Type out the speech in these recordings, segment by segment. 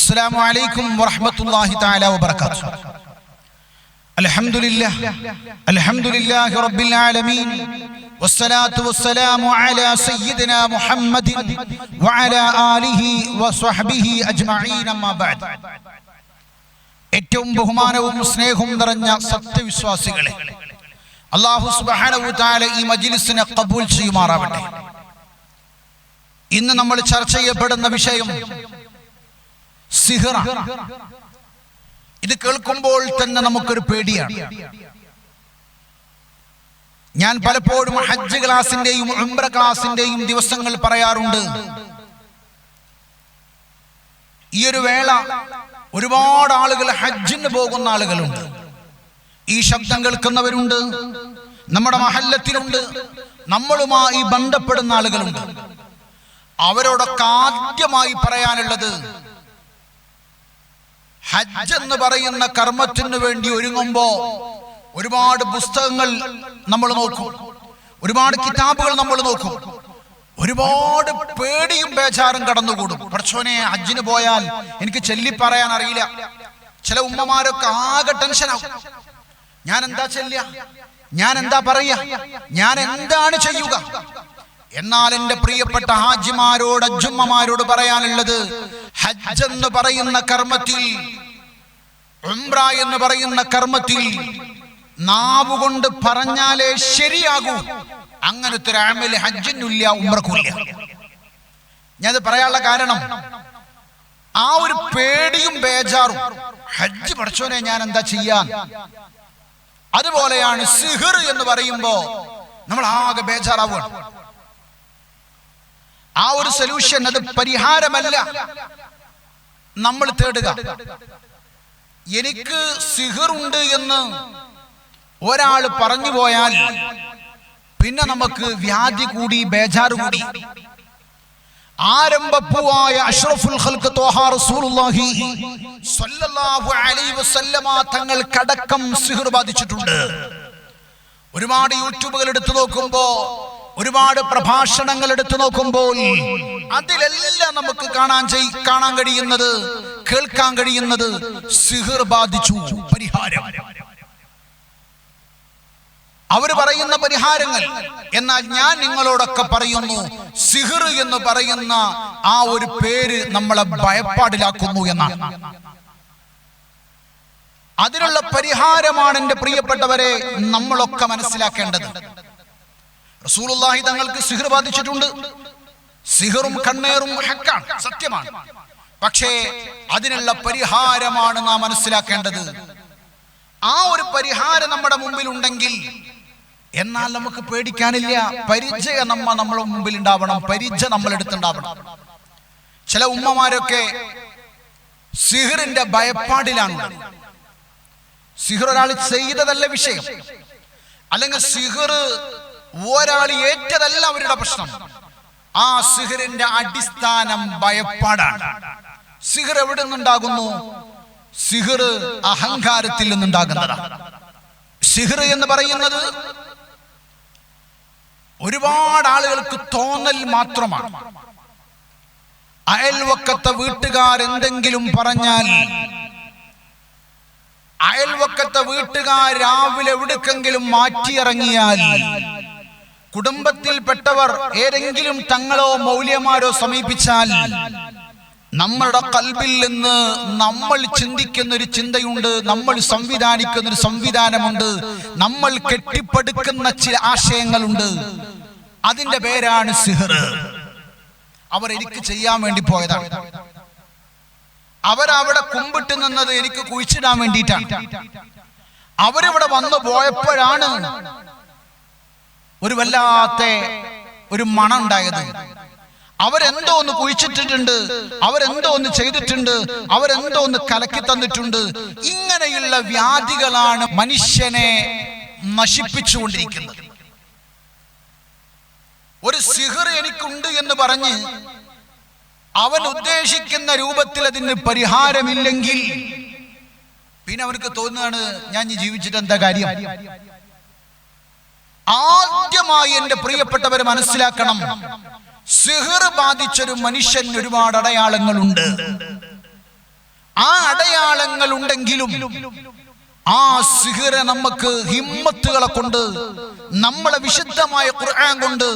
السلام عليكم ورحمة الله تعالى وبركاته. الحمد لله رب العالمين والصلاة والسلام على سيدنا محمد وعلى آله وصحبه أجمعين أما بعد. ഏറ്റവും ബഹുമാനവും സ്നേഹവും നിറഞ്ഞ സത്യവിശ്വാസികളെ, അല്ലാഹു സുബ്ഹാനഹു വ തആല ഈ മജ്ലിസിനെ ഖബൂൽ ചെയ്യുമാറാവട്ടെ. ഇന്ന് നമ്മൾ ചർച്ച ചെയ്യപ്പെടുന്ന വിഷയം സിഹ്റ. ഇത് കേൾക്കുമ്പോൾ തന്നെ നമുക്കൊരു പേടിയാണ്. ഞാൻ പലപ്പോഴും ഹജ്ജ് ക്ലാസിന്റെയും ഉംറ ക്ലാസിന്റെയും ദിവസങ്ങൾ പറയാറുണ്ട്, ഈ ഒരു വേള ഒരുപാട് ആളുകൾ ഹജ്ജിന് പോകുന്ന ആളുകളുണ്ട്. ഈ ശബ്ദം കേൾക്കുന്നവരുണ്ട്, നമ്മുടെ മഹല്ലത്തിലുണ്ട്, നമ്മളുമായി ബന്ധപ്പെടുന്ന ആളുകളുണ്ട്. അവരോടൊക്കെ ആദ്യമായി പറയാനുള്ളത്, ഹജ്ജ് എന്ന് പറയുന്ന കർമ്മത്തിന് വേണ്ടി ഒരുങ്ങുമ്പോ ഒരുപാട് പുസ്തകങ്ങൾ നമ്മൾ നോക്കും, ഒരുപാട് കിതാബുകൾ നമ്മൾ നോക്കും, ഒരുപാട് പേടിയും ബേജാറും കടന്നുകൂടും. പടച്ചോനെ, ഹജ്ജിന് പോയാൽ എനിക്ക് ചൊല്ലി പറയാൻ അറിയില്ല. ചില ഉമ്മമാരൊക്കെ ആകെ ടെൻഷനാവും. ഞാൻ എന്താ ചൊല്ലുക, ഞാൻ എന്താ പറയുക, ഞാൻ എന്താണ് ചെയ്യുക? എന്നാൽ എന്റെ പ്രിയപ്പെട്ട ഹാജിമാരോട്, അജ്ജുമ്മമാരോട് പറയാനുള്ളത്, ഹജ്ജ് എന്ന് പറയുന്ന കർമ്മത്തിൽ, ഉംറ എന്ന് പറയുന്ന കർമ്മത്തിൽ നാവുകൊണ്ട് പറഞ്ഞാലേ ശരിയാകൂ. അങ്ങനത്തെ ഒരു അമല് ഹജ്ജിനില്ല, ഉംറക്കുല്ല. ഞാനത് പറയാനുള്ള കാരണം, ആ ഒരു പേടിയും ബേജാറും. ഹജ്ജ് പഠിച്ചോനെ, ഞാൻ എന്താ ചെയ്യാൻ? അതുപോലെയാണ് സിഹ്ർ എന്ന് പറയുമ്പോ നമ്മൾ ആകെ ബേജാറാവുകയാണ്. ആ ഒരു സൊല്യൂഷൻ, അത് പരിഹാരമല്ല നമ്മൾ തേടുക. എനിക്ക് സിഹ്ർ ഉണ്ട് എന്ന് ഒരാൾ പറഞ്ഞു പോയാൽ പിന്നെ നമുക്ക് വ്യാധി കൂടി, ബേജാറ് കൂടി. ആരംഭപ്പൂവായ അഷ്റഫുൽ ഖൽഖ് ത്വാഹ റസൂലുള്ളാഹി സ്വല്ലല്ലാഹു അലൈഹി വസല്ലമ തങ്ങൾക്കടക്കം സിഹ്ർ ബാധിച്ചിട്ടുണ്ട്. ഒരുപാട് യൂട്യൂബുകൾ എടുത്തു നോക്കുമ്പോ, ഒരുപാട് പ്രഭാഷണങ്ങൾ എടുത്തു നോക്കുമ്പോൾ അതിലെല്ലാം നമുക്ക് കാണാൻ കഴിയുന്നത്, കേൾക്കാൻ കഴിയുന്നത്, സിഹ്ർ ബാധിച്ചു, പരിഹാരം. അവർ പറയുന്ന പരിഹാരങ്ങൾ. എന്നാൽ ഞാൻ നിങ്ങളോടൊക്കെ പറയുന്നു, സിഹ്ർ എന്ന് പറയുന്ന ആ ഒരു പേര് നമ്മളെ ഭയപ്പാടിലാക്കുന്നു എന്നാണ്. അതിനുള്ള പരിഹാരമാണ് എന്റെ പ്രിയപ്പെട്ടവരെ നമ്മളൊക്കെ മനസ്സിലാക്കേണ്ടത്. റസൂലുള്ളാഹി തങ്ങൾക്ക് സിഹ്ർ ബാധിച്ചിട്ടുണ്ട്. സിഹ്റും കണ്ണേറും ഹക്കാണ്, സത്യമാണ്. പക്ഷേ അതിനുള്ള പരിഹാരമാണ് നാം മനസ്സിലാക്കേണ്ടത്. ആ ഒരു പരിഹാരം നമ്മുടെ മുമ്പിൽ ഉണ്ടെങ്കിൽ, എന്നാൽ നമുക്ക് പേടിക്കാനില്ല. പരിചയം നമ്മുടെ മുമ്പിൽ ഉണ്ടാവണം, പരിചയം നമ്മൾ എടുത്തുണ്ടാവണം. ചില ഉമ്മമാരൊക്കെ സിഹ്റിന്റെ ഭയപ്പാടിലാണ്. സിഹ്ർ ഒരാൾ ചെയ്തതല്ല വിഷയം, അല്ലെങ്കിൽ സിഹ്ർ ഒരാൾ ഏറ്റതല്ല അവരുടെ പ്രശ്നം. ആ സിഹ്റിന്റെ അടിസ്ഥാനം ഭയപ്പാടാണ്. സിഹ്ർ എവിടെ നിന്നുണ്ടാകുന്നു? സിഹ്ർ അഹങ്കാരത്തിൽ നിന്നുണ്ടാകുന്നതാണ്. സിഹ്ർ എന്ന് പറയുന്നത് ഒരുപാട് ആളുകൾക്ക് തോന്നൽ മാത്രമാണ്. അയൽവക്കത്തെ വീട്ടുകാർ എന്തെങ്കിലും പറഞ്ഞാൽ, അയൽവക്കത്തെ വീട്ടുകാർ രാവിലെ എവിടേക്കെങ്കിലും മാറ്റിയിറങ്ങിയാൽ, കുടുംബത്തിൽപ്പെട്ടവർ ഏതെങ്കിലും തങ്ങളോ മൗല്യമാരോ സമീപിച്ചാൽ, നമ്മളുടെ കൽബിൽ നിന്ന് നമ്മൾ ചിന്തിക്കുന്ന ഒരു ചിന്തയുണ്ട്, നമ്മൾ സംവിധാനിക്കുന്ന ഒരു സംവിധാനമുണ്ട്, നമ്മൾ കെട്ടിപ്പടുക്കുന്ന ചില ആശയങ്ങളുണ്ട്. അതിന്റെ പേരാണ് സിഹ്ർ. അവർ എനിക്ക് ചെയ്യാൻ വേണ്ടി പോയതാണ്. അവരവിടെ കുമ്പിട്ട് നിന്നത് എനിക്ക് കുഴിച്ചിടാൻ വേണ്ടിയിട്ടാണ്. അവരിവിടെ വന്നു പോയപ്പോഴാണ് ഒരു വല്ലാത്ത ഒരു മണം ഉണ്ടായത്. അവരെന്തോ ഒന്ന് കുഴിച്ചിട്ടിട്ടുണ്ട്, അവരെന്തോ ഒന്ന് ചെയ്തിട്ടുണ്ട്, അവരെന്തോ ഒന്ന് കലക്കി തന്നിട്ടുണ്ട്. ഇങ്ങനെയുള്ള വ്യാധികളാണ് മനുഷ്യനെ നശിപ്പിച്ചുകൊണ്ടിരിക്കുന്നത്. ഒരു സിഹ്ർ എനിക്കുണ്ട് എന്ന് പറഞ്ഞ് അവൻ ഉദ്ദേശിക്കുന്ന രൂപത്തിൽ അതിന് പരിഹാരമില്ലെങ്കിൽ പിന്നെ അവർക്ക് തോന്നുകയാണ്, ഞാൻ ജീവിച്ചിട്ട് എന്താ കാര്യം? ആദ്യമായി എന്റെ പ്രിയപ്പെട്ടവരെ മനസ്സിലാക്കണം, സിഹ്ർ ബാധിച്ചൊരു മനുഷ്യൻ ഒരുപാട് അടയാളങ്ങളുണ്ട്. അടയാളങ്ങൾ ഉണ്ടെങ്കിലും ആ സിഹ്റ് നമുക്ക് ഹിമ്മത്തുകളെ കൊണ്ട്, നമ്മളെ വിശുദ്ധമായ ഖുർആൻ കൊണ്ട്,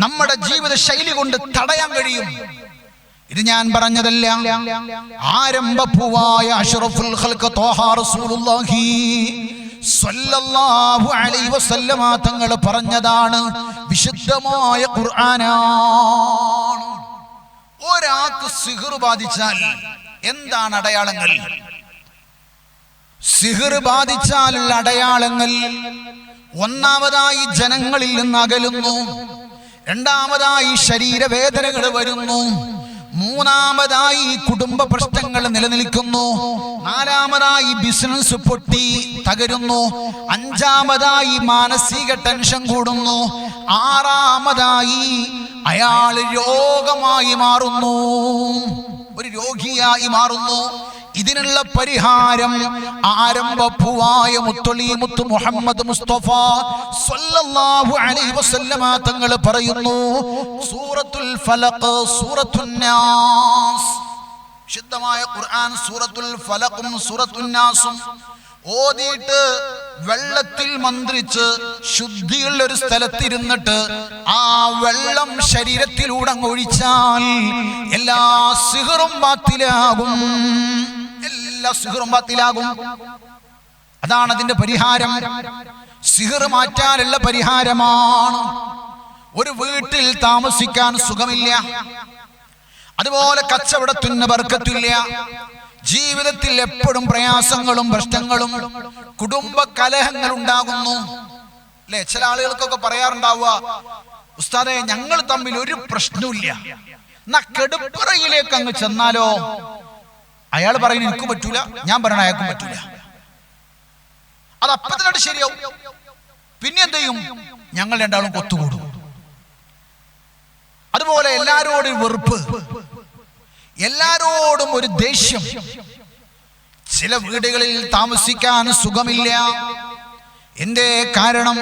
നമ്മുടെ ജീവിത ശൈലി കൊണ്ട് തടയാൻ കഴിയും. ഇത് ഞാൻ പറഞ്ഞതല്ല, ആരംഭപ്പൂവായ അഷ്റഫുൽ ഖൽഖ് ത്വാഹ റസൂലുള്ളാഹി സ്വല്ലല്ലാഹു അലൈഹി വസല്ലമ തങ്ങൾ പറഞ്ഞതാണ്. വിശുദ്ധമായ ഖുർആനാണ്. ഒരാൾക്ക് സിഹ്റ് ബാധിച്ചാൽ എന്താണ് അടയാളങ്ങൾ? സിഹ്റ് ബാധിച്ചാലുള്ള അടയാളങ്ങൾ, ഒന്നാമതായി ജനങ്ങളിൽ നിന്ന് അകലുന്നു, രണ്ടാമതായി ശരീരവേദനകൾ വരുന്നു, മൂന്നാമതായി കുടുംബ പ്രശ്നങ്ങൾ നിലനിൽക്കുന്നു, നാലാമതായി ബിസിനസ് പൊട്ടി തകരുന്നു, അഞ്ചാമതായി മാനസിക ടെൻഷൻ കൂടുന്നു, ആറാമതായി അയാൾ രോഗമായി മാറുന്നു, ഒരു രോഗിയായി മാറുന്നു. ഇതിനുള്ള പരിഹാരം ആരംഭപ്പൂവായ മുത്തൊളീമുത്ത് മുഹമ്മദ് മുസ്തഫ സ്വല്ലല്ലാഹു അലൈഹി വസല്ലമ തങ്ങൾ പറയുന്നു. സൂറത്തുൽ ഫലഖ്, സൂറത്തുൻ നാസ്, വിശുദ്ധമായ ഖുർആൻ സൂറത്തുൽ ഫലഖും സൂറത്തുൻ നാസും ഓതിയിട്ട് വെള്ളത്തിൽ മന്ത്രിച്ച് ശുദ്ധിയുള്ള ഒരു സ്ഥലത്തിരുന്നിട്ട് ആ വെള്ളം ശരീരത്തിലൂടെ ഒഴിച്ചാൽ എല്ലാ സിഹ്റും ബാത്തിലാകും, എല്ലാ സിഹ്റും ബാത്തിലാകും. അതാണ് അതിന്റെ പരിഹാരം. സിഹ്റ് മാറ്റാനുള്ള പരിഹാരമാണ്. ഒരു വീട്ടിൽ താമസിക്കാൻ സുഖമില്ല, അതുപോലെ കച്ചവടത്തിന് ബർക്കത്തില്ല, ജീവിതത്തിൽ എപ്പോഴും പ്രയാസങ്ങളും പ്രശ്നങ്ങളും കുടുംബ കലഹങ്ങൾ ഉണ്ടാകുന്നു അല്ലെ? ചില ആളുകൾക്കൊക്കെ പറയാറുണ്ടാവുക, ഉസ്താദേ ഞങ്ങൾ തമ്മിൽ ഒരു പ്രശ്നമില്ല, എന്നാ കെടുപ്പറയിലേക്ക് അങ്ങ് ചെന്നാലോ? അയാൾ പറയുന്നത് എനിക്ക് പറ്റൂല, ഞാൻ പറയണ അയാൾക്കും പറ്റൂല. അത് അപ്പത്തിനായിട്ട് ശരിയാവും. പിന്നെ എന്ത് ചെയ്യും? ഞങ്ങൾ രണ്ടാളും കൊത്തുകൂടും. അതുപോലെ എല്ലാരോടും വെറുപ്പ്, എല്ലാരോടും ഒരു ദേഷ്യം. ചില വീടുകളിൽ താമസിക്കാൻ സുഖമില്ല. എന്റെ കാരണം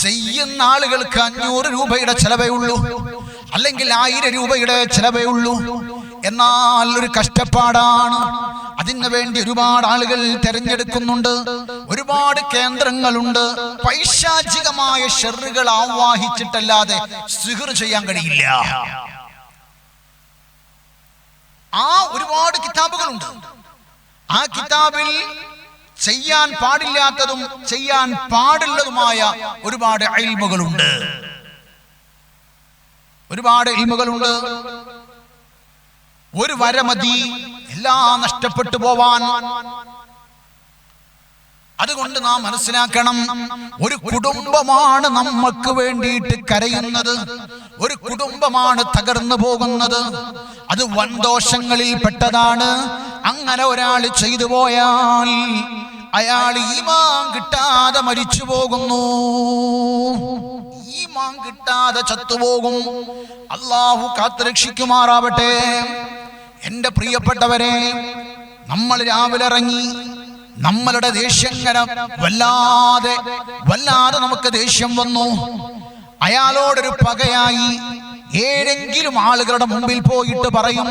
ചെയ്യുന്ന ആളുകൾക്ക് 500 രൂപയുടെ ചെലവേ ഉള്ളൂ, അല്ലെങ്കിൽ 1000 രൂപയുടെ ചെലവേ ഉള്ളൂ. എന്നാൽ ഒരു കഷ്ടപ്പാടാണ്. അതിനു വേണ്ടി ഒരുപാട് ആളുകൾ തെരഞ്ഞെടുക്കുന്നുണ്ട്, ഒരുപാട് കേന്ദ്രങ്ങളുണ്ട്. പൈശാചികമായ ഷർറുകൾ ആവാഹിച്ചിട്ടല്ലാതെ സിഹ്റ് ചെയ്യാൻ കഴിയില്ല. ആ ഒരുപാട് കിതാബുകളുണ്ട്. ആ കിതാബിൽ ചെയ്യാൻ പാടില്ലാത്തതും ചെയ്യാൻ പാടുള്ളതുമായ ഒരുപാട് ഇൽമുകളുണ്ട്, ഒരുപാട് ഇൽമുകളുണ്ട്. ഒരു വരമതി എല്ലാം നഷ്ടപ്പെട്ടു പോവാൻ. അതുകൊണ്ട് നാം മനസ്സിലാക്കണം, ഒരു കുടുംബമാണ് നമുക്ക് വേണ്ടിയിട്ട് കരയുന്നത്, ഒരു കുടുംബമാണ് തകർന്നു പോകുന്നത്. അത് വൻദോഷങ്ങളിൽ പെട്ടതാണ്. അങ്ങനെ ഒരാൾ ചെയ്തു പോയാൽ അയാൾ ഈമാൻ കിട്ടാതെ മരിച്ചു പോകുന്നു, ഈമാൻ കിട്ടാതെ ചത്തുപോകും. അല്ലാഹു കാത്തുരക്ഷിക്കുമാറാവട്ടെ. എന്റെ പ്രിയപ്പെട്ടവരെ, നമ്മൾ രാവിലെ ഇറങ്ങി, നമ്മളുടെ ദേഷ്യം വല്ലാതെ നമുക്ക് ദേഷ്യം വന്നു. അയാളോടൊരു പകയായി ഏതെങ്കിലും ആളുകളുടെ മുമ്പിൽ പോയിട്ട് പറയും,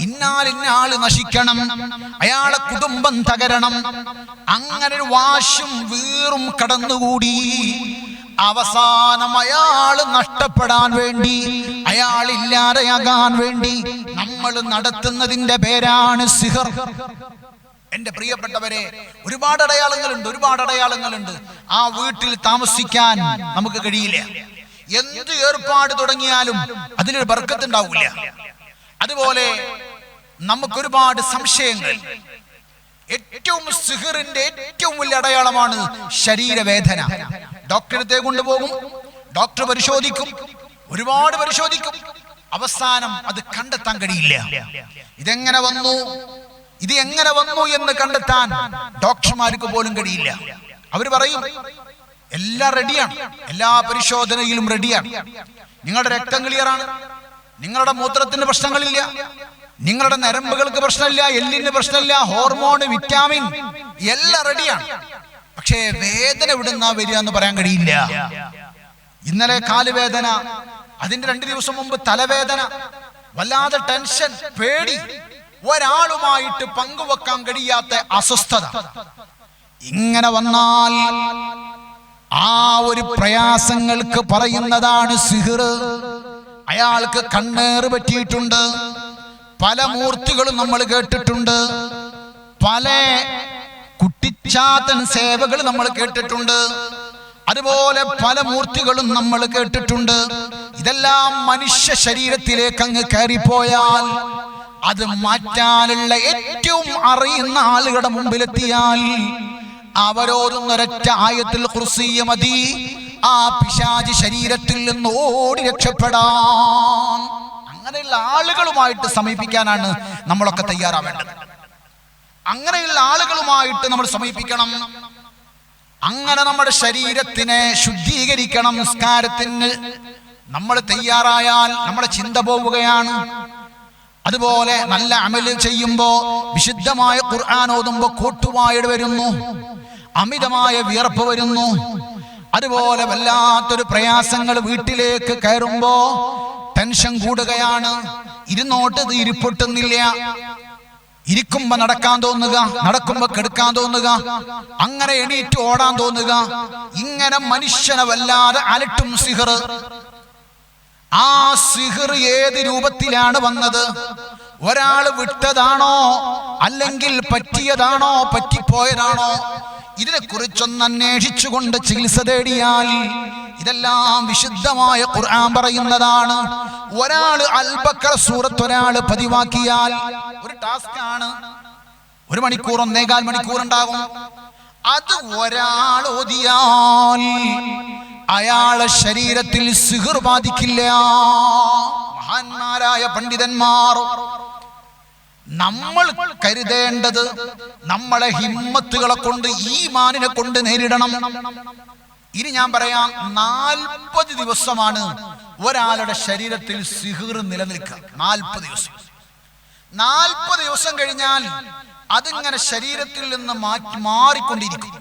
ഇന്നാലിന്ന ആള് നശിക്കണം, അയാളെ കുടുംബം തകരണം. അങ്ങനെ ഒരു വാശും വീറും കടന്നുകൂടി അവസാനം അയാൾ നഷ്ടപ്പെടാൻ വേണ്ടി, അയാൾ ഇല്ലാതെയാകാൻ വേണ്ടി നമ്മൾ നടത്തുന്നതിന്റെ പേരാണ് സിഹർ. എന്റെ പ്രിയപ്പെട്ടവരെ, ഒരുപാട് അടയാളങ്ങളുണ്ട്, ഒരുപാട് അടയാളങ്ങളുണ്ട്. ആ വീട്ടിൽ താമസിക്കാൻ നമുക്ക് കഴിയില്ല. എന്ത് ഏർപ്പാട് തുടങ്ങിയാലും അതിലൊരു ബർക്കത്ത് ഉണ്ടാവില്ല. അതുപോലെ നമുക്കൊരുപാട് സംശയങ്ങൾ. ഏറ്റവും സിഹറിന്റെ ഏറ്റവും വലിയ അടയാളമാണ് ശരീരവേദന. ഡോക്ടറെ കൊണ്ടുപോകും, ഡോക്ടർ പരിശോധിക്കും, ഒരുപാട് പരിശോധിക്കും, അവസാനം അത് കണ്ടെത്താൻ കഴിയില്ല. ഇതെങ്ങനെ വന്നു, ഇത് എങ്ങനെ വന്നു എന്ന് കണ്ടെത്താൻ ഡോക്ടർമാർക്ക് പോലും കഴിയില്ല. അവർ പറയും എല്ലാം റെഡിയാണ്, എല്ലാ പരിശോധനയിലും റെഡിയാണ്, നിങ്ങളുടെ രക്തം ക്ലിയറാണ്, നിങ്ങളുടെ മൂത്രത്തിന് പ്രശ്നങ്ങളില്ല, നിങ്ങളുടെ നരമ്പുകൾക്ക് പ്രശ്നമില്ല, എല്ലിന് പ്രശ്നമില്ല, ഹോർമോൺ, വിറ്റാമിൻ എല്ലാം റെഡിയാണ്. പക്ഷേ വേദന എവിടുന്നാ വരിക എന്ന് പറയാൻ കഴിയില്ല. ഇന്നലെ കാലുവേദന, അതിന്റെ 2 ദിവസം മുമ്പ് തലവേദന, വല്ലാതെ ടെൻഷൻ, പേടി, ഒരാളുമായിട്ട് പങ്കുവെക്കാൻ കഴിയാത്ത അസ്വസ്ഥത ഇങ്ങനെ വന്നാൽ ആ ഒരു പ്രയാസങ്ങൾക്ക് പറയുന്നതാണ് സിഹിർ. അയാൾക്ക് കണ്ണേറ് പറ്റിയിട്ടുണ്ട്, പല മൂർത്തികളും നമ്മൾ കേട്ടിട്ടുണ്ട്, പല കുട്ടിച്ചാത്തൻ സേവകൾ നമ്മൾ കേട്ടിട്ടുണ്ട്, അതുപോലെ പല മൂർത്തികളും നമ്മൾ കേട്ടിട്ടുണ്ട്. ഇതെല്ലാം മനുഷ്യ ശരീരത്തിലേക്ക് അങ്ങ് കയറിപ്പോയാൽ അത് മാറ്റാനുള്ള ഏറ്റവും അറിയുന്ന ആളുകളുടെ മുമ്പിലെത്തിയാൽ അവരോടൊന്നൊരൊറ്റ ആയത്തുൽ കുർസി മതി ആ പിശാചി ശരീരത്തിൽ നിന്ന് ഓടി രക്ഷപ്പെടാൻ. അങ്ങനെയുള്ള ആളുകളുമായിട്ട് സമീപിക്കാനാണ് നമ്മളൊക്കെ തയ്യാറാവേണ്ടത്. അങ്ങനെയുള്ള ആളുകളുമായിട്ട് നമ്മൾ സമീപിക്കണം. അങ്ങനെ നമ്മുടെ ശരീരത്തിനെ ശുദ്ധീകരിക്കണം. നിസ്കാരത്തിന് നമ്മൾ തയ്യാറായാൽ നമ്മുടെ ചിന്ത പോവുകയാണ്. അതുപോലെ നല്ല അമല് ചെയ്യുമ്പോ, വിശുദ്ധമായ ഖുർആൻ ഓതുമ്പോ കൂട്ടുവായട് വരുന്നു, അമിതമായ വിയർപ്പ് വരുന്നു. അതുപോലെ വല്ലാത്തൊരു പ്രയാസങ്ങൾ വീട്ടിലേക്ക് കയറുമ്പോ ടെൻഷൻ കൂടുകയാണ്. ഇരുന്നോട്ട് ഇത് ഇരിപ്പൊട്ടുന്നില്ല, ഇരിക്കുമ്പോ നടക്കാൻ തോന്നുക, നടക്കുമ്പോ കെടുക്കാൻ തോന്നുക, അങ്ങനെ എണീറ്റ് ഓടാൻ തോന്നുക. ഇങ്ങനെ മനുഷ്യനെ വല്ലാതെ അലട്ടും സിഹർ. ആ സിഹിർ ഏത് രൂപത്തിലാണ് വന്നത്? ഒരാൾ വിട്ടതാണോ, അല്ലെങ്കിൽ പറ്റിയതാണോ, പറ്റിപ്പോയതാണോ? ഇതിനെക്കുറിച്ചൊന്ന് അന്വേഷിച്ചുകൊണ്ട് ചികിത്സ തേടിയാൽ ഇതെല്ലാം വിശുദ്ധമായ ഖുർആൻ പറയുന്നതാണ്. ഒരാൾ അൽ ബഖറ സൂറത്ത് ഒരാൾ പതിവാക്കിയാൽ ഒരു ടാസ്ക് ആണ്. 1 മണിക്കൂർ 1.25 മണിക്കൂർ ഉണ്ടാകും. അത് ഒരാൾ ഓതിയാൽ അയാളെ ശരീരത്തിൽ സിഹിർ ബാധിക്കില്ല. മഹാന്മാരായ പണ്ഡിതന്മാർ നമ്മൾ കരുതേണ്ടത് നമ്മളെ ഹിമ്മത്തുകളെ കൊണ്ട്, ഈമാനിനെ കൊണ്ട് നേരിടണം. ഇനി ഞാൻ പറയാം, 40 ദിവസമാണ് ഒരാളുടെ ശരീരത്തിൽ സിഹിർ നിലനിൽക്കുക. 40 ദിവസം. 40 ദിവസം കഴിഞ്ഞാൽ അതിങ്ങനെ ശരീരത്തിൽ നിന്ന് മാറിക്കൊണ്ടിരിക്കും.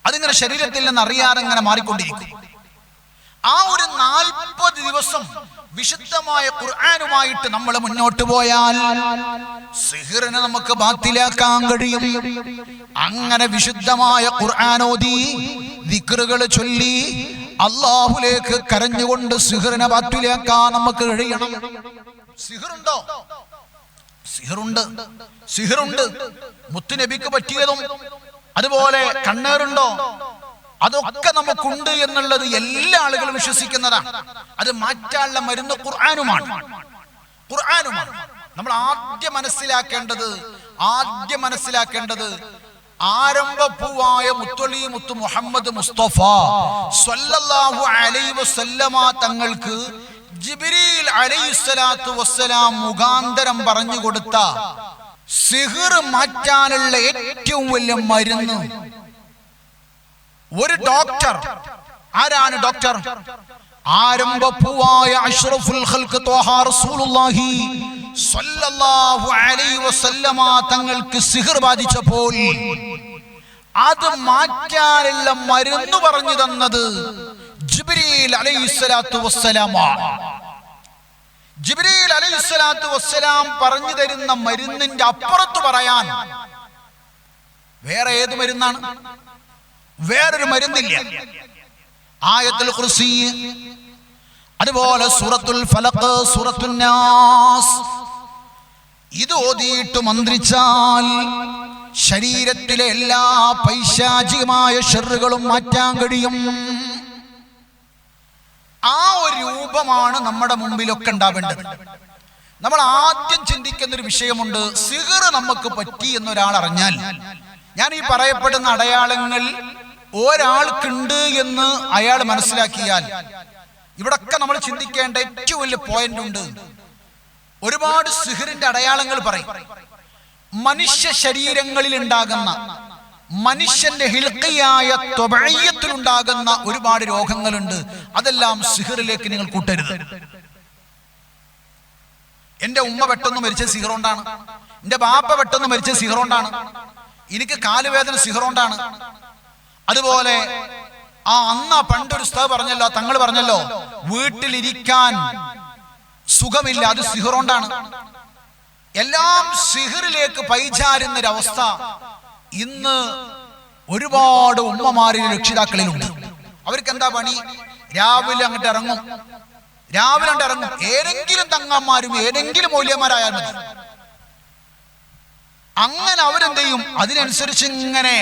അതിങ്ങനെ ശരീരത്തിൽ നിന്ന് അറിയാതെ ഇങ്ങനെ മാറിക്കൊണ്ടിരിക്കും. ആ ഒരു 40 ദിവസം വിശുദ്ധമായ ഖുർആനുമായിട്ട് നമ്മൾ മുന്നോട്ട് പോയാൽ സിഹിറിനെ നമുക്ക് ബാത്തിലാക്കാൻ കഴിയും. അങ്ങനെ വിശുദ്ധമായ ഖുർആൻ ഓതി ദിക്റുകൾ ചൊല്ലി അല്ലാഹുവിലേക്ക് കരഞ്ഞുകൊണ്ട് സിഹിറിനെ ബാത്തിലാക്കാൻ നമുക്ക് കഴിയണം. സിഹിറുണ്ടോ? സിഹിറുണ്ട്, സിഹിറുണ്ട്. മുത്തുനബിക്ക് പറ്റിയതും അതുപോലെ കണ്ണേറുണ്ടോ? അതൊക്കെ നമുക്കുണ്ട് എന്നുള്ളത് എല്ലാ ആളുകളും വിശ്വസിക്കുന്നതാണ്. അത് മാറ്റാനുള്ള മരുന്ന് ഖുർആനുമാണ്. ഖുർആനുമാണ്. നമ്മൾ ആദ്യം മനസ്സിലാക്കേണ്ടത് ആരംഭപ്പൂവായ മുത്തൊളി മുത്തു മുഹമ്മദ് മുസ്തഫ സ്വല്ലല്ലാഹു അലൈഹി വസല്ലമ തങ്ങൾക്ക് ജിബ്രീൽ അലൈഹിസ്സലാത്തു വസ്സലാം മുഖാന്തരം പറഞ്ഞു കൊടുത്ത സിഹിർ മാറ്റാനുള്ള ഏറ്റവും വലിയ മരുന്ന് ഒരു ഡോക്ടർ. ആരാണ് ഡോക്ടർ? ആരംഭപ്പൂവായ അഷ്റഫുൽ ഖൽഖ് ത്വഹ റസൂലുള്ളാഹി സ്വല്ലല്ലാഹു അലൈഹി വസല്ലമ തങ്ങൾക്ക് സിഹിർ ബാധിച്ചപ്പോൾ അത് മാറ്റാനുള്ള മരുന്ന് പറഞ്ഞു തന്നത് ജിബ്രീൽ അലൈഹിസ്സലാത്തു വസ്സലാമാണ്. ജിബ്രീൽ അലൈഹിസ്സലാത്തു വസ്സലാം പറഞ്ഞു തരുന്ന മരുന്നിന്റെ അപ്പുറത്ത് പറയാൻ വേറെ ഏത് മരുന്നാണ്? വേറൊരു മരുന്നില്ല. ആയത്തുൽ കുർസി, അതുപോലെ സൂറത്തുൽ ഫലഖ്, സൂറത്തുൻ നാസ്, ഇത് ഓതിയിട്ട് മന്ത്രിച്ചാൽ ശരീരത്തിലെ എല്ലാ പൈശാചികമായ ഷർറുകളും മാറ്റാൻ കഴിയും. ആ ഒരു രൂപമാണ് നമ്മുടെ മുമ്പിലൊക്കെ ഉണ്ടാവേണ്ടത്. നമ്മൾ ആദ്യം ചിന്തിക്കുന്ന ഒരു വിഷയമുണ്ട്. സിഹിർ നമുക്ക് പറ്റി എന്നൊരാൾ അറിഞ്ഞാൽ, ഞാൻ ഈ പറയപ്പെടുന്ന അടയാളങ്ങൾ ഒരാൾക്കുണ്ട് എന്ന് അയാൾ മനസ്സിലാക്കിയാൽ, ഇവിടൊക്കെ നമ്മൾ ചിന്തിക്കേണ്ട ഏറ്റവും വലിയ പോയിന്റ് ഉണ്ട്. ഒരുപാട് സിഹിറിന്റെ അടയാളങ്ങൾ പറയും. മനുഷ്യ ശരീരങ്ങളിൽ ഉണ്ടാകുന്ന, മനുഷ്യന്റെ ഹിൽഖിയായ ത്വബഈയത്തിൽ ഉണ്ടാകുന്ന ഒരുപാട് രോഗങ്ങളുണ്ട്. അതെല്ലാം സിഹിറിലേക്ക് നിങ്ങൾ കൂട്ടരുത്. എന്റെ ഉമ്മ പെട്ടെന്ന് മരിച്ച സിഹിറുകൊണ്ടാണ്, എന്റെ ബാപ്പ പെട്ടെന്ന് മരിച്ച സിഹിറുകൊണ്ടാണ്, എനിക്ക് കാലുവേദന സിഹിറുകൊണ്ടാണ്. അതുപോലെ അന്ന് പണ്ടൊരു ഉസ്താദ് പറഞ്ഞല്ലോ, തങ്ങൾ പറഞ്ഞല്ലോ, വീട്ടിലിരിക്കാൻ സുഖമില്ല, അത് സിഹിറുകൊണ്ടാണ്. എല്ലാം സിഹിറിലേക്ക് പൈചാരുന്നൊരവസ്ഥ ഇന്ന് ഒരുപാട് ഉമ്മമാരിൽ രക്ഷിതാക്കളിലുണ്ട്. അവർക്ക് എന്താ പണി? രാവിലെ അങ്ങോട്ട് ഇറങ്ങും. ഏതെങ്കിലും തങ്ങന്മാരും ഏതെങ്കിലും മൗല്യന്മാരായാൽ മതി. അങ്ങനെ അവരെന്ത് ചെയ്യും? അതിനനുസരിച്ച് ഇങ്ങനെ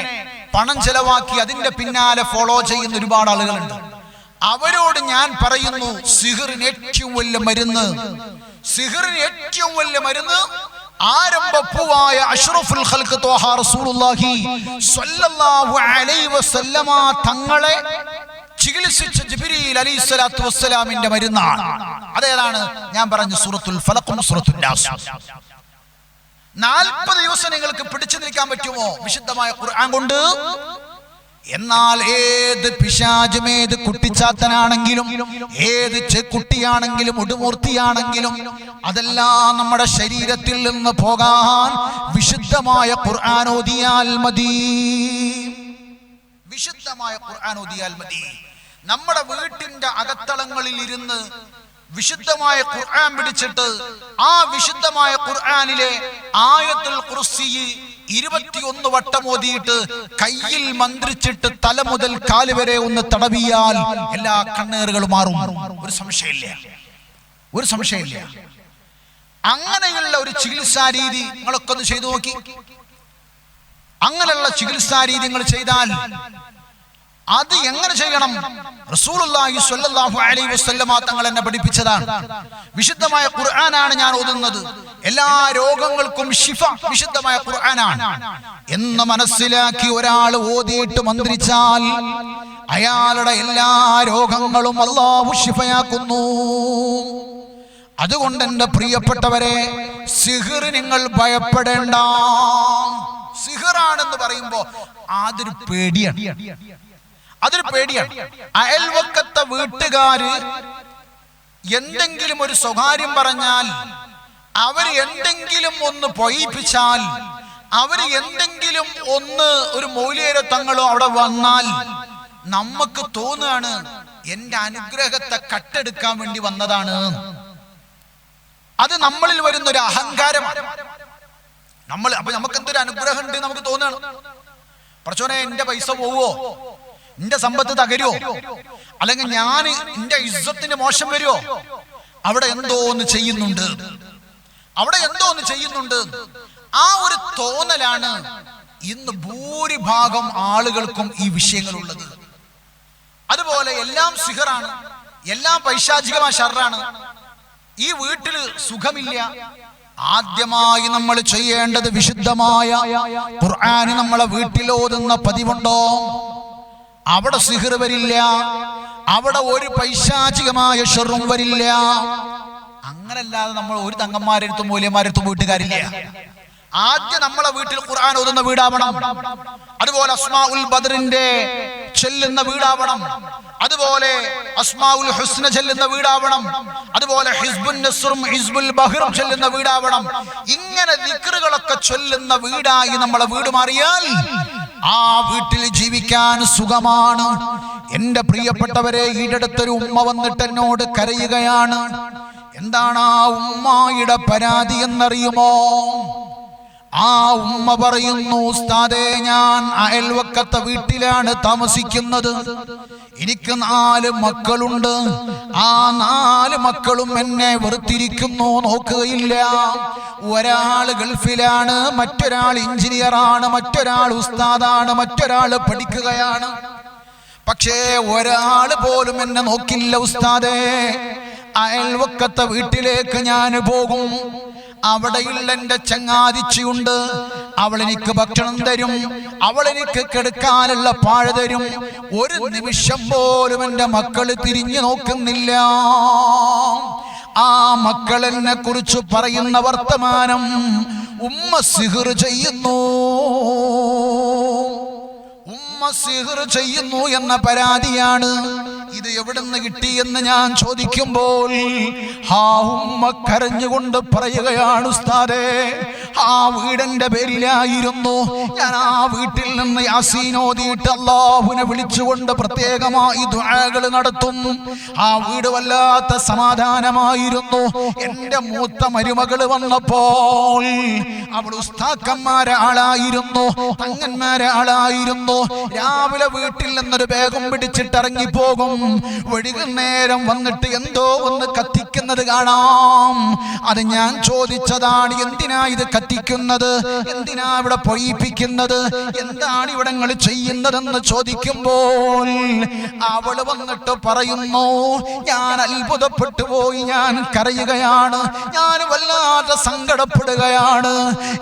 പണം ചെലവാക്കി അതിന്റെ പിന്നാലെ ഫോളോ ചെയ്യുന്ന ഒരുപാട് ആളുകളുണ്ട്. അവരോട് ഞാൻ പറയുന്നു, സിഹിറിന് ഏറ്റവും വലിയ മരുന്ന് ആരംഭപ്പൂവായ അഷ്റഫുൽ ഖൽഖ് ത്വാഹ റസൂലുള്ളാഹി സ്വല്ലല്ലാഹു അലൈഹി വസല്ലമ തങ്ങളെ ചികിത്സിച്ച ജിബ്രീൽ അലൈഹിസ്സലാത്തു വസ്സലാമിന്റെ മരുന്നാണ്. അതേതാണ്? ഞാൻ പറഞ്ഞു സൂറത്തുൽ ഫലഖും സൂറത്തുൻ നാസ്. 40 ദിവസം നിങ്ങൾക്ക് പിടിച്ചു നിൽക്കാൻ പറ്റുമോ വിശുദ്ധമായ ഖുർആൻ കൊണ്ട്? എന്നാൽ ഏത് പിശാചും ഏത് കുട്ടിച്ചാത്തനാണെങ്കിലും ഏത് ചെക്കുട്ടിയാണെങ്കിലും ഉടുമൂർത്തിയാണെങ്കിലും അതെല്ലാം നമ്മുടെ ശരീരത്തിൽ നിന്ന് പോകാൻ വിശുദ്ധമായ ഖുർആൻ ഓതിയാൽ മതി. നമ്മുടെ വീട്ടിന്റെ അകത്തളങ്ങളിൽ ഇരുന്ന് വിശുദ്ധമായ ഖുർആൻ പിടിച്ചിട്ട് ആ വിശുദ്ധമായ ഖുർആനിലെ ആയത്തുൽ കുർസി 21 വട്ടം ഓതിയിട്ട് കയ്യിൽ മന്ത്രിച്ചിട്ട് തല മുതൽ കാല് വരെ ഒന്ന് തടവിയാൽ എല്ലാ കണ്ണേറുകളും മാറും. ഒരു സംശയമില്ല. അങ്ങനെയുള്ള ഒരു ചികിത്സാ രീതി നിങ്ങളൊക്കെ ഒന്ന് ചെയ്തു നോക്കി. അങ്ങനെയുള്ള ചികിത്സാ രീതി നിങ്ങൾ ചെയ്താൽ അത് എങ്ങനെ ചെയ്യണം? റസൂലുള്ളാഹി സ്വല്ലല്ലാഹു അലൈഹി വസല്ലമ തങ്ങൾ എന്നെ പഠിപ്പിച്ചതാണ്. വിശുദ്ധമായ ഖുർആനാണ് ഞാൻ ഓതുന്നത്. എല്ലാ രോഗങ്ങൾക്കും ശിഫ വിശുദ്ധമായ ഖുർആനാണ് എന്ന് മനസ്സിലാക്കി ഒരാൾ ഓതിയിട്ട് മന്ത്രിച്ചാൽ അയാളുടെ എല്ലാ രോഗങ്ങളും അല്ലാഹു ശിഫയാക്കുന്നു. അതുകൊണ്ട് എൻ്റെ പ്രിയപ്പെട്ടവരെ, സിഹിർ നിങ്ങൾ ഭയപ്പെടേണ്ട. സിഹിറാണെന്ന് പറയുമ്പോ അതൊരു പേടിയാണ്. അയൽവക്കത്തെ വീട്ടുകാര് എന്തെങ്കിലും ഒരു സ്വകാര്യം പറഞ്ഞാൽ, അവര് എന്തെങ്കിലും ഒന്ന് പൊയ്പ്പിച്ചാൽ, അവര് എന്തെങ്കിലും ഒരു മൗലിയരോ തങ്ങളോ അവിടെ വന്നാൽ നമുക്ക് തോന്നുകയാണ് എന്റെ അനുഗ്രഹത്തെ കട്ടെടുക്കാൻ വേണ്ടി വന്നതാണ്. അത് നമ്മളിൽ വരുന്ന ഒരു അഹങ്കാരമാണ്. അപ്പൊ നമുക്ക് എന്തൊരു അനുഗ്രഹം ഉണ്ട് നമുക്ക് തോന്നുകയാണ്. പറച്ചോനെ, എന്റെ പൈസ പോവോ, എന്റെ സമ്പത്ത് തകരുവോ, അല്ലെങ്കിൽ ഞാൻ എന്റെ ഇസ്സത്തിന് മോശം വരുമോ? അവിടെ എന്തോ ഒന്ന് ചെയ്യുന്നുണ്ട്. ആ ഒരു തോന്നലാണ് ഇന്ന് ഭൂരിഭാഗം ആളുകൾക്കും ഈ വിഷയങ്ങളുള്ളത്. അതുപോലെ എല്ലാം സിഹറാണ്, എല്ലാം പൈശാചികമായ ഷർറാണ്, ഈ വീട്ടിൽ സുഖമില്ല. ആദ്യമായി നമ്മൾ ചെയ്യേണ്ടത് വിശുദ്ധമായ ഖുർആൻ നമ്മളെ വീട്ടിൽ ഓതുന്ന പതിവുണ്ടോ? അവിടെ സിഹിർ വരില്ല, അവിടെ ഒരു പൈശാചികമായ ഷർറും വരില്ല. അങ്ങനല്ലാതെ നമ്മൾ ഒരു തങ്ങന്മാരെടുത്തും മൂല്യന്മാരെടുത്തും വീട്ടുകാരില്ല. ആദ്യം നമ്മളെ വീട്ടിൽ ഖുർആൻ ഓതുന്ന വീടാവണം. അതുപോലെ അസ്മാഉൽ ബദറിന്റെ ചെല്ലുന്ന വീടാവണം. അതുപോലെ അസ്മാഉൽ ഹുസ്ന ചെല്ലുന്ന വീടാവണം. അതുപോലെ ഹിസ്ബുൻ നസ്റും ഹിസ്ബുൽ ബഹറും ചെല്ലുന്ന വീടാവണം. ഇങ്ങനെ ദിക്റുകളൊക്കെ ചൊല്ലുന്ന വീടായി നമ്മളെ വീട് മാറിയാൽ ആ വീട്ടിൽ ജീവിക്കാൻ സുഖമാണ്. എന്റെ പ്രിയപ്പെട്ടവരെ, ഈടടുത്തൊരു ഉമ്മ വന്നിട്ട് എന്നോട് കരയുകയാണ്. എന്താണ് ആ ഉമ്മയുടെ പരാതി എന്നറിയുമോ? ആ ഉമ്മ പറയുന്നു, ഉസ്താദേ, ഞാൻ അയൽവക്കത്തെ വീട്ടിലാണ് താമസിക്കുന്നത്. എനിക്ക് 4 മക്കളുണ്ട്. ആ 4 മക്കളും എന്നെ വെറുത്തിരിക്കുന്നു, നോക്കുകയില്ല. ഒരാൾ ഗൾഫിലാണ്, മറ്റൊരാൾ എഞ്ചിനീയറാണ്, മറ്റൊരാൾ ഉസ്താദാണ്, മറ്റൊരാൾ പഠിക്കുകയാണ്. പക്ഷേ ഒരാൾ പോലും എന്നെ നോക്കില്ല ഉസ്താദേ. അയൽവക്കത്തെ വീട്ടിലേക്ക് ഞാൻ പോകും. അവിടെയുള്ള എൻ്റെ ചങ്ങാതിച്ചിയുണ്ട്. അവൾ എനിക്ക് ഭക്ഷണം തരും, അവൾ എനിക്ക് കിടക്കാനുള്ള പാഴ തരും. ഒരു നിമിഷം പോലും എൻ്റെ മക്കൾ തിരിഞ്ഞു നോക്കുന്നില്ല. ആ മക്കൾ എന്നെ കുറിച്ച് പറയുന്ന വർത്തമാനം, ഉമ്മ സിഹിർ ചെയ്യുന്നു എന്ന പരാതിയാണ്. ഇത് എവിടുന്ന് കിട്ടിയെന്ന് ഞാൻ ചോദിക്കുമ്പോൾ ആ ഉമ്മ കരഞ്ഞുകൊണ്ട് പറയുകയാണ്, ഉസ്താദേ, ആ വീടിന്റെ പേരിലായിരുന്നു ഞാൻ ആ വീട്ടിൽ നിന്ന് യാസീൻ ഓതിയിട്ട് അല്ലാഹുവിനെ വിളിച്ചുകൊണ്ട് പ്രത്യേകമായി ദുആകൾ നടത്തും. ആ വീട് വല്ലാത്ത സമാധാനമായിരുന്നു. എന്റെ മൂത്ത മരുമകൾ വന്നപ്പോൾ അവൾ ഉസ്താക്കന്മാരെ ആളായിരുന്നു, തങ്ങന്മാരെ ആളായിരുന്നു. രാവിലെ വീട്ടിൽ നിന്നൊരു ബാഗും പിടിച്ചിട്ട് ഇറങ്ങിപ്പോകും. വൈകുന്നേരം വന്നിട്ട് എന്തോ ഒന്ന് കത്തിക്കുന്നത് കാണാം. അത് ഞാൻ ചോദിച്ചതാണ്, എന്തിനാ ഇത് കത്തിക്കുന്നത്, എന്തിനാ ഇവിടെ പൊഴിപ്പിക്കുന്നത്, എന്താണ് ഇവിടെ നിങ്ങൾ ചെയ്യുന്നതെന്ന് ചോദിക്കുമ്പോൾ അവള് വന്നിട്ട് പറയുന്നു, ഞാൻ അത്ഭുതപ്പെട്ടു പോയി, ഞാൻ കരയുകയാണ്, ഞാൻ വല്ലാതെ സങ്കടപ്പെടുകയാണ്.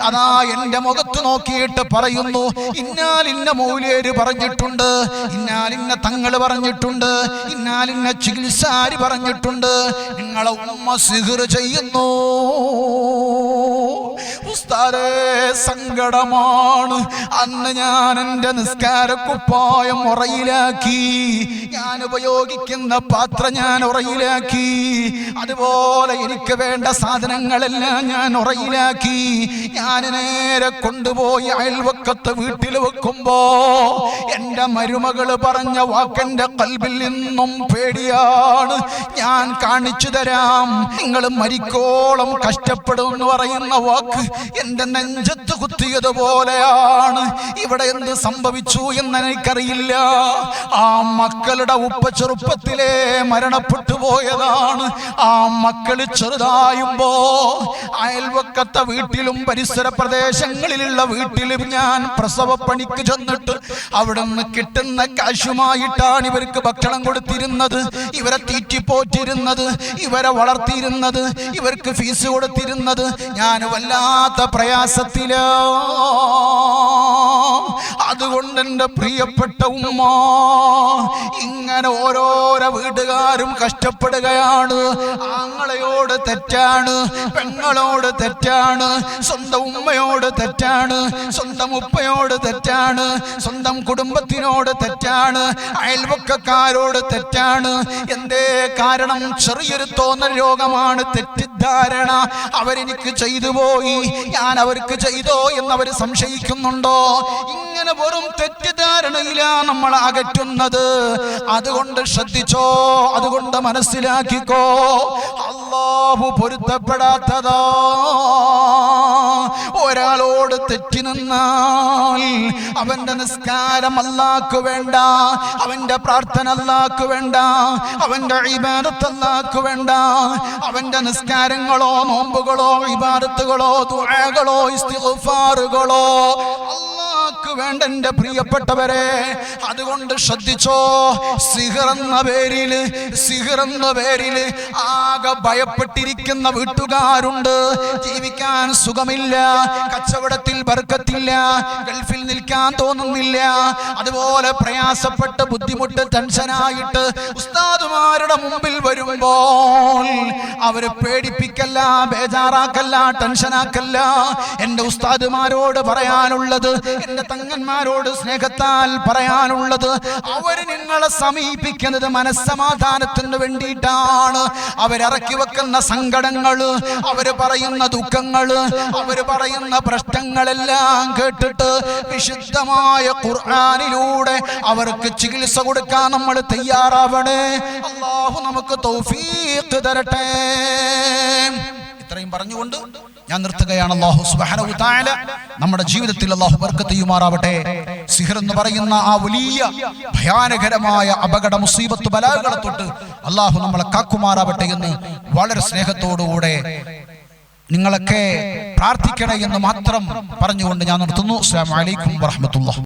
അതാ എന്റെ മുഖത്ത് നോക്കിയിട്ട് പറയുന്നു, ഇന്നാലിന്ന മൗലിയര് പറഞ്ഞിട്ടുണ്ട്, ഇന്നാലിന്ന തങ്ങൾ പറഞ്ഞിട്ടുണ്ട്, ഇന്നാലിന്ന ചികിത്സാരി പറഞ്ഞിട്ടുണ്ട്, നിങ്ങളെ ഉമ്മ സിഹ്ർ ചെയ്യുന്നു. ഉസ്താദേ, സങ്കടമാണ്. അന്ന് ഞാൻ എൻ്റെ നിസ്കാരക്കുപ്പായം ഉറയിലാക്കി, ഞാൻ ഉപയോഗിക്കുന്ന പാത്രം ഞാൻ ഉറയിലാക്കി, അതുപോലെ എനിക്ക് വേണ്ട സാധനങ്ങളെല്ലാം ഞാൻ ഉറയിലാക്കി. ഞാൻ നേരെ കൊണ്ടുപോയി അയൽവക്കത്ത് വീട്ടിൽ വെക്കുമ്പോ എൻ്റെ മരുമകള് പറഞ്ഞ വാക്കെൻ്റെ കൽബിൽ നിന്നും പേടിയാണ്. ഞാൻ കാണിച്ചു തരാം, നിങ്ങൾ മരിക്കോളം കഷ്ടപ്പെടും എന്ന് പറയുന്ന വാക്ക് എന്റെ നെഞ്ചത്ത് കുത്തിയതുപോലെയാണ്. ഇവിടെ എന്ത് സംഭവിച്ചു എന്ന് എനിക്കറിയില്ല. ആ മക്കളുടെ ഉപ്പ ചെറുപ്പത്തിലെ മരണപ്പെട്ടു പോയതാണ്. ആ മക്കള് ചെറുതായുമ്പോ അയൽവക്കത്തെ വീട്ടിലും പരിസര പ്രദേശങ്ങളിലുള്ള വീട്ടിലും ഞാൻ പ്രസവ പണിക്ക് ചെന്നിട്ട് അവിടെ നിന്ന് കിട്ടുന്ന കാശുമായിട്ടാണ് ഇവർക്ക് ഭക്ഷണം കൊടുത്തിരുന്നത്, ഇവരെ തീറ്റിപ്പോറ്റിരുന്നത്, ഇവരെ വളർത്തിയിരുന്നത്, ഇവർക്ക് ഫീസ് കൊടുത്തിരുന്നത്. ഞാൻ വല്ലാത്ത പ്രയാസത്തിലാ. അതുകൊണ്ട് എൻ്റെ പ്രിയപ്പെട്ട ഉമ്മ, ഇങ്ങനെ ഓരോരോ വീട്ടുകാരും കഷ്ടപ്പെടുകയാണ്. ആങ്ങളയോട് തെറ്റാണ്, പെങ്ങളോട് തെറ്റാണ്, സ്വന്തം ഉമ്മയോട് തെറ്റാണ്, സ്വന്തം ഉപ്പയോട് തെറ്റാണ്, സ്വന്തം കുടുംബത്തിനോട് തെറ്റാണ്, അയൽവക്കക്കാരോട് തെറ്റാണ്. എന്തേ കാരണം? ചെറിയൊരു തോന്നൽ രോഗമാണ്, തെറ്റിദ്ധാരണ. അവരെനിക്ക് ചെയ്തു പോയി, ഞാൻ അവർക്ക് ചെയ്തോ എന്നവർ സംശയിക്കുന്നുണ്ടോ? ഇങ്ങനെ വെറും തെറ്റിദ്ധാരണയിലാ നമ്മൾ അകറ്റുന്നത്. അതുകൊണ്ട് ശ്രദ്ധിച്ചോ, അതുകൊണ്ട് മനസ്സിലാക്കിക്കോ, അല്ലാഹു പൊരുത്തപ്പെടാത്തതാ. ഒരാളോട് തെറ്റി നിന്നാൽ അവന്റെ നിസ്കാരം അല്ലാഹ്ക്ക് വേണ്ട, അവന്റെ പ്രാർത്ഥന അല്ലാഹ്ക്ക് വേണ്ട, അവന്റെ ഇബാദത്ത് അല്ലാഹ്ക്ക് വേണ്ട, അവന്റെ നിസ്കാരങ്ങളോ നോമ്പുകളോ ഇബാദത്തുകളോ ദുആകളോ ഇസ്തിഗ്ഫാറുകളോ അല്ലാഹ്ക്ക് വേണ്ട എൻ്റെ പ്രിയപ്പെട്ടവരെ. അതുകൊണ്ട് ശ്രദ്ധിച്ചോ, സിഹ്റെന്ന പേരില് ആകെ ഭയപ്പെട്ടിരിക്കുന്ന വീട്ടുകാരുണ്ട്. ജീവിക്കാൻ സുഖമില്ല, കച്ചവടത്തിൽ ബർക്കത്തില്ല, ഗൾഫിൽ നിൽക്കാൻ തോന്നുന്നില്ല, അതുപോലെ പ്രയാസപ്പെട്ട് ബുദ്ധിമുട്ട് ടെൻഷനായിട്ട് ഉസ്താദുമാരുടെ മുമ്പിൽ വരുമ്പോൾ അവര് പേടിപ്പിക്കല്ല, ബേജാറാക്കല്ല, ടെൻഷനാക്കല്ല. എൻ്റെ ഉസ്താദുമാരോട് പറയാനുള്ളത്, എൻ്റെ തങ്ങന്മാരോട് സ്നേഹത്താൽ പറയാനുള്ളത്, അവര് നിങ്ങളെ സമീപിക്കുന്നത് മനസ്സമാധാനത്തിന് വേണ്ടിയിട്ടാണ്. അവരിറക്കി വെക്കുന്ന സങ്കടങ്ങള്, അവര് പറയുന്ന ദുഃഖങ്ങള്, അവര് പറയുന്ന പ്രശ്നങ്ങളെല്ലാം കേട്ടിട്ട് വിശുദ്ധമായ ഖുർആനിലൂടെ അവർക്ക് ചികിത്സ കൊടുക്കാൻ നമ്മൾ തയ്യാറാവണേ. അല്ലാഹു നമുക്ക് തൗഫീഖ് തരട്ടെ. ഇത്രയും പറഞ്ഞുകൊണ്ട് ഞാൻ നിർത്തുകയാണ്. അല്ലാഹു സുബ്ഹാനഹു വ തആല നമ്മുടെ ജീവിതത്തിൽ അല്ലാഹു ബർക്കത്ത് ചെയ്യുമാറാവട്ടെ. സിഹ്ർ എന്ന് പറയുന്ന ആ വലിയ ഭയാനകരമായ അപകട മുസീബത്ത് ബലാകളെ തൊട്ട് അല്ലാഹു നമ്മളെ കാക്കുമാറാവട്ടെ എന്ന് വളരെ സ്നേഹത്തോടുകൂടെ നിങ്ങളൊക്കെ പ്രാർത്ഥിക്കണേ എന്ന് മാത്രം പറഞ്ഞുകൊണ്ട് ഞാൻ നിർത്തുന്നു. അസ്സലാമു അലൈക്കും വറഹ്മത്തുള്ളാഹി.